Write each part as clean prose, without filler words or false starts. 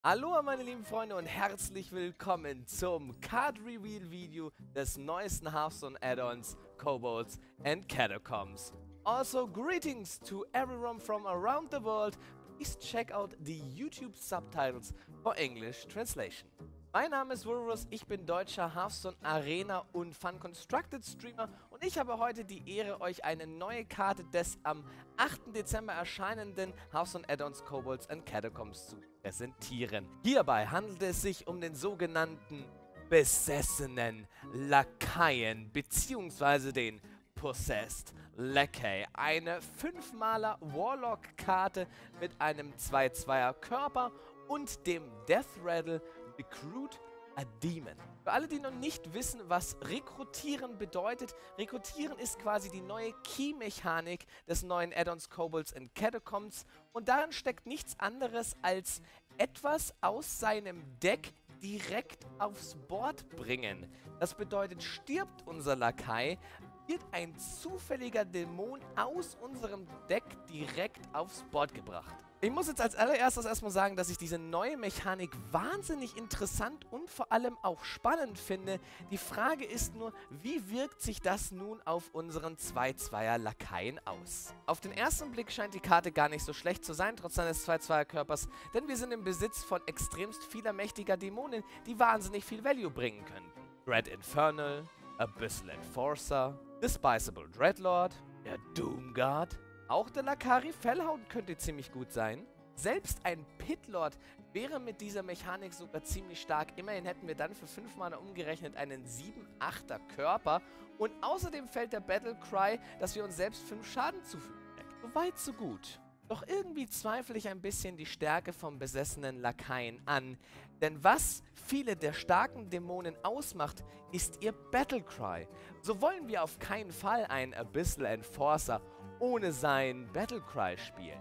Hallo meine lieben Freunde und herzlich willkommen zum Card Reveal Video des neuesten Hearthstone Add-ons Kobolds and Catacombs. Also greetings to everyone from around the world. Please check out the YouTube subtitles for English translation. Mein Name ist Wurus, ich bin deutscher Hearthstone Arena und Fun Constructed Streamer und ich habe heute die Ehre, euch eine neue Karte des am 8. Dezember erscheinenden Hearthstone Add-ons Kobolds and Catacombs zu präsentieren. Hierbei handelt es sich um den sogenannten besessenen Lakaien bzw. den Possessed Lackey, eine 5-Maler Warlock-Karte mit einem 2/2er Körper und dem Death Rattle Recruit a Demon. Für alle, die noch nicht wissen, was Rekrutieren bedeutet, Rekrutieren ist quasi die neue Key-Mechanik des neuen Add-ons Kobolds and Catacombs und darin steckt nichts anderes als etwas aus seinem Deck direkt aufs Board bringen. Das bedeutet, stirbt unser Lakai, wird ein zufälliger Dämon aus unserem Deck direkt aufs Board gebracht. Ich muss jetzt als allererstes erstmal sagen, dass ich diese neue Mechanik wahnsinnig interessant und vor allem auch spannend finde. Die Frage ist nur, wie wirkt sich das nun auf unseren 2/2er Lakaien aus? Auf den ersten Blick scheint die Karte gar nicht so schlecht zu sein, trotz seines 2/2er Körpers, denn wir sind im Besitz von extremst vieler mächtiger Dämonen, die wahnsinnig viel Value bringen könnten. Dread Infernal, Abyssal Enforcer, Despiceable Dreadlord, der Doomguard. Auch der Lakari Fellhound könnte ziemlich gut sein. Selbst ein Pitlord wäre mit dieser Mechanik sogar ziemlich stark. Immerhin hätten wir dann für 5 Mana umgerechnet einen 7/8er Körper. Und außerdem fällt der Battlecry, dass wir uns selbst 5 Schaden zufügen. So weit, so gut. Doch irgendwie zweifle ich ein bisschen die Stärke vom besessenen Lakaien an. Denn was viele der starken Dämonen ausmacht, ist ihr Battlecry. So wollen wir auf keinen Fall einen Abyssal Enforcer ohne sein Battlecry spielen.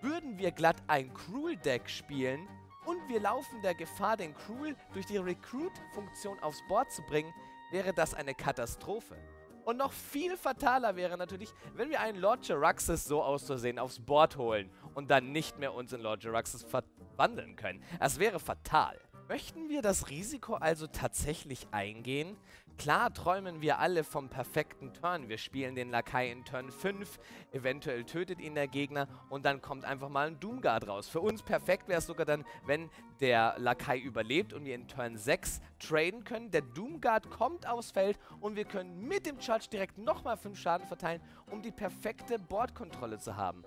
Würden wir glatt ein Cruel-Deck spielen und wir laufen der Gefahr, den Cruel durch die Recruit-Funktion aufs Board zu bringen, wäre das eine Katastrophe. Und noch viel fataler wäre natürlich, wenn wir einen Lord Jaraxxus so auszusehen aufs Board holen und dann nicht mehr uns in Lord Jaraxxus verwandeln können. Das wäre fatal. Möchten wir das Risiko also tatsächlich eingehen? Klar träumen wir alle vom perfekten Turn. Wir spielen den Lakai in Turn 5, eventuell tötet ihn der Gegner und dann kommt einfach mal ein Doomguard raus. Für uns perfekt wäre es sogar dann, wenn der Lakai überlebt und wir in Turn 6 traden können. Der Doomguard kommt aufs Feld und wir können mit dem Charge direkt nochmal 5 Schaden verteilen, um die perfekte Boardkontrolle zu haben.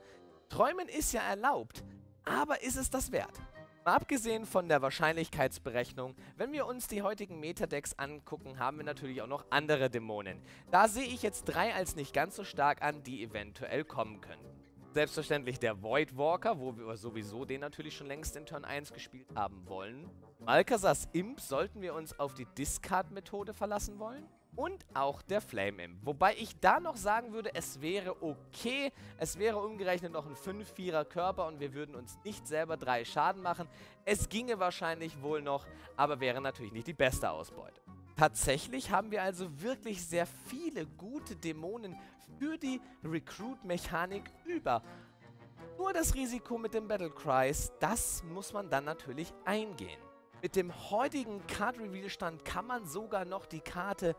Träumen ist ja erlaubt, aber ist es das wert? Mal abgesehen von der Wahrscheinlichkeitsberechnung, wenn wir uns die heutigen Metadecks angucken, haben wir natürlich auch noch andere Dämonen. Da sehe ich jetzt 3 als nicht ganz so stark an, die eventuell kommen können. Selbstverständlich der Voidwalker, wo wir sowieso den natürlich schon längst in Turn 1 gespielt haben wollen. Malkazars Imp, sollten wir uns auf die Discard-Methode verlassen wollen. Und auch der Flame Imp. Wobei ich da noch sagen würde, es wäre okay. Es wäre umgerechnet noch ein 5/4er Körper und wir würden uns nicht selber 3 Schaden machen. Es ginge wahrscheinlich wohl noch, aber wäre natürlich nicht die beste Ausbeute. Tatsächlich haben wir also wirklich sehr viele gute Dämonen für die Recruit-Mechanik über. Nur das Risiko mit den Battlecries, das muss man dann natürlich eingehen. Mit dem heutigen Card-Reveal-Stand kann man sogar noch die Karte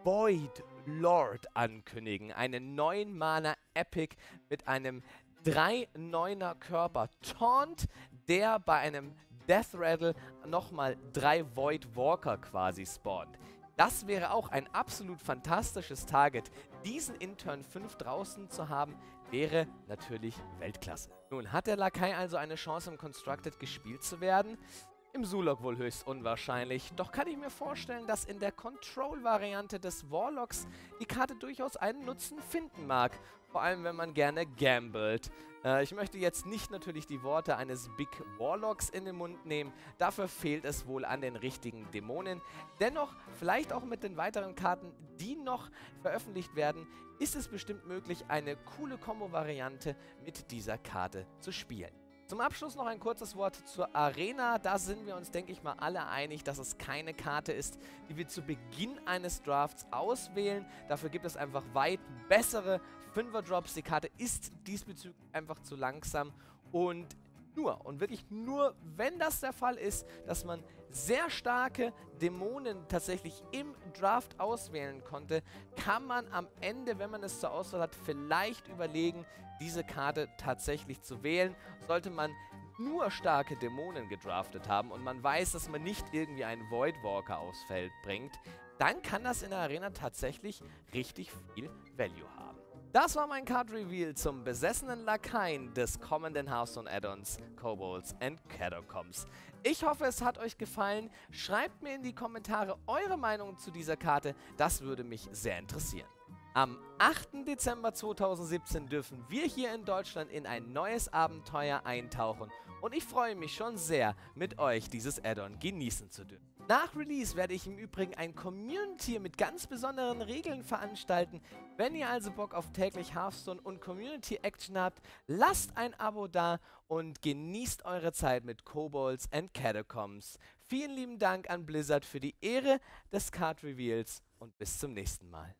Void Lord ankündigen. Eine 9-Mana Epic mit einem 3/9er Körper Taunt, der bei einem Death Rattle nochmal 3 Void Walker quasi spawnt. Das wäre auch ein absolut fantastisches Target. Diesen in Turn 5 draußen zu haben, wäre natürlich Weltklasse. Nun hat der Lakai also eine Chance, im Constructed gespielt zu werden. Im Zulok wohl höchst unwahrscheinlich, doch kann ich mir vorstellen, dass in der Control-Variante des Warlocks die Karte durchaus einen Nutzen finden mag. Vor allem, wenn man gerne gambelt. Ich möchte jetzt nicht natürlich die Worte eines Big Warlocks in den Mund nehmen, dafür fehlt es wohl an den richtigen Dämonen. Dennoch, vielleicht auch mit den weiteren Karten, die noch veröffentlicht werden, ist es bestimmt möglich, eine coole Combo-Variante mit dieser Karte zu spielen. Zum Abschluss noch ein kurzes Wort zur Arena. Da sind wir uns, denke ich mal, alle einig, dass es keine Karte ist, die wir zu Beginn eines Drafts auswählen. Dafür gibt es einfach weit bessere 5er-Drops. Die Karte ist diesbezüglich einfach zu langsam und nur und wirklich nur, wenn das der Fall ist, dass man sehr starke Dämonen tatsächlich im Draft auswählen konnte, kann man am Ende, wenn man es zur Auswahl hat, vielleicht überlegen, diese Karte tatsächlich zu wählen. Sollte man nur starke Dämonen gedraftet haben und man weiß, dass man nicht irgendwie einen Voidwalker aufs Feld bringt, dann kann das in der Arena tatsächlich richtig viel Value haben. Das war mein Card Reveal zum besessenen Lakaien des kommenden Hearthstone Add-ons Kobolds and Catacombs. Ich hoffe, es hat euch gefallen. Schreibt mir in die Kommentare eure Meinung zu dieser Karte, das würde mich sehr interessieren. Am 8. Dezember 2017 dürfen wir hier in Deutschland in ein neues Abenteuer eintauchen und ich freue mich schon sehr, mit euch dieses Add-on genießen zu dürfen. Nach Release werde ich im Übrigen ein Community mit ganz besonderen Regeln veranstalten. Wenn ihr also Bock auf täglich Hearthstone und Community Action habt, lasst ein Abo da und genießt eure Zeit mit Kobolds and Catacombs. Vielen lieben Dank an Blizzard für die Ehre des Card Reveals und bis zum nächsten Mal.